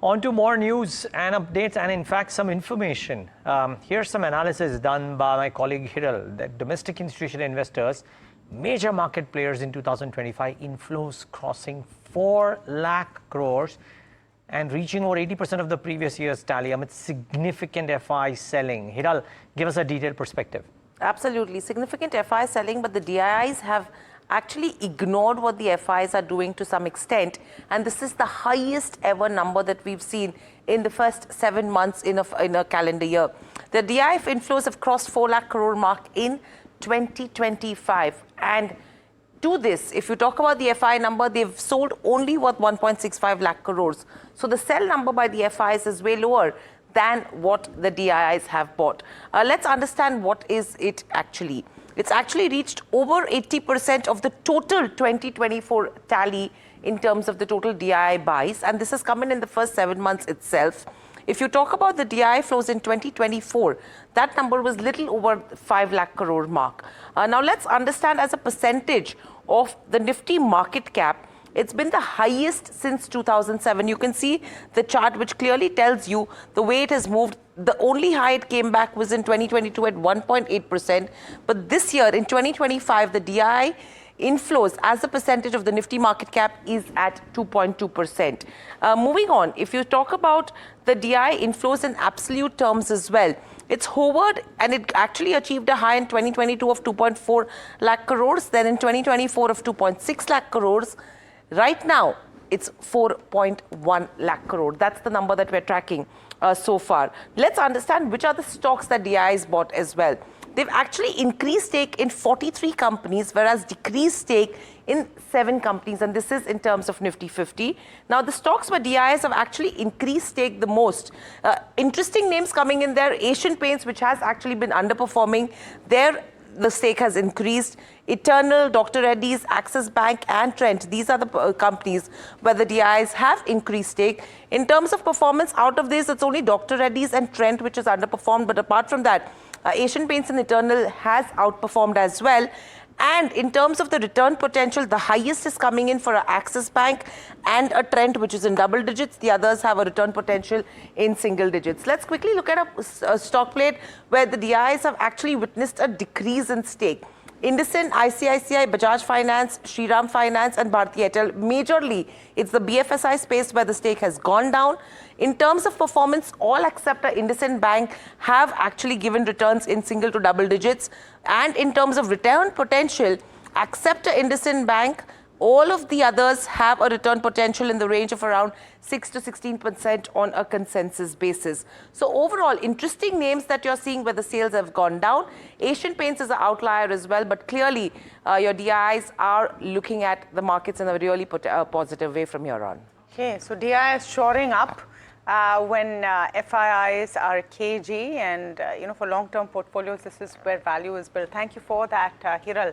On to more news and updates and in fact some information. Here's some analysis done by my colleague Hiral that domestic institutional investors, major market players in 2025 inflows crossing 4 lakh crores and reaching over 80% of the previous year's tally amid significant FI selling. Hiral, give us a detailed perspective. Absolutely. Significant FI selling, but the DIIs have actually ignored what the FIs are doing to some extent. And this is the highest ever number that we've seen in the first 7 months in a calendar year. The DII inflows have crossed 4 lakh crore mark in 2025. And to this, if you talk about the FI number, they've sold only worth 1.65 lakh crores. So the sell number by the FIs is way lower than what the DIIs have bought. Let's understand what is it actually. It's actually reached over 80% of the total 2024 tally in terms of the total DII buys, and this has come in the first 7 months itself. If you talk about the DII flows in 2024, that number was little over 5 lakh crore mark. Now let's understand as a percentage of the Nifty market cap, it's been the highest since 2007. You can see the chart which clearly tells you the way it has moved. The only high it came back was in 2022 at 1.8%. But this year in 2025, the DII inflows as a percentage of the Nifty market cap is at 2.2%. Moving on, if you talk about the DII inflows in absolute terms as well, it's hovered and it actually achieved a high in 2022 of 2.4 lakh crores, then in 2024 of 2.6 lakh crores. Right now, it's 4.1 lakh crore. That's the number that we're tracking so far. Let's understand which are the stocks that DIIs bought as well. They've actually increased stake in 43 companies, whereas decreased stake in 7 companies, and this is in terms of Nifty 50. Now, the stocks where DIIs have actually increased stake the most. Interesting names coming in there. Asian Paints, which has actually been underperforming, the stake has increased. Eternal, Dr. Reddy's, Axis Bank and Trent, these are the companies where the DIIs have increased stake. In terms of performance, out of this, it's only Dr. Reddy's and Trent which has underperformed. But apart from that, Asian Paints and Eternal has outperformed as well. And in terms of the return potential, the highest is coming in for an Axis Bank and a Trent, which is in double digits. The others have a return potential in single digits. Let's quickly look at a stock plate where the DIIs have actually witnessed a decrease in stake. IndusInd, ICICI, Bajaj Finance, Shriram Finance and Bharti Airtel. Majorly, it's the BFSI space where the stake has gone down. In terms of performance, all except IndusInd Bank have actually given returns in single to double digits. And in terms of return potential, except IndusInd Bank, all of the others have a return potential in the range of around 6 to 16% on a consensus basis. So overall, interesting names that you're seeing where the sales have gone down. Asian Paints is an outlier as well, but clearly your DIIs are looking at the markets in a really positive way from here on. Okay, so DII is shoring up when FIIs are KG, and for long-term portfolios, this is where value is built. Thank you for that, Hiral.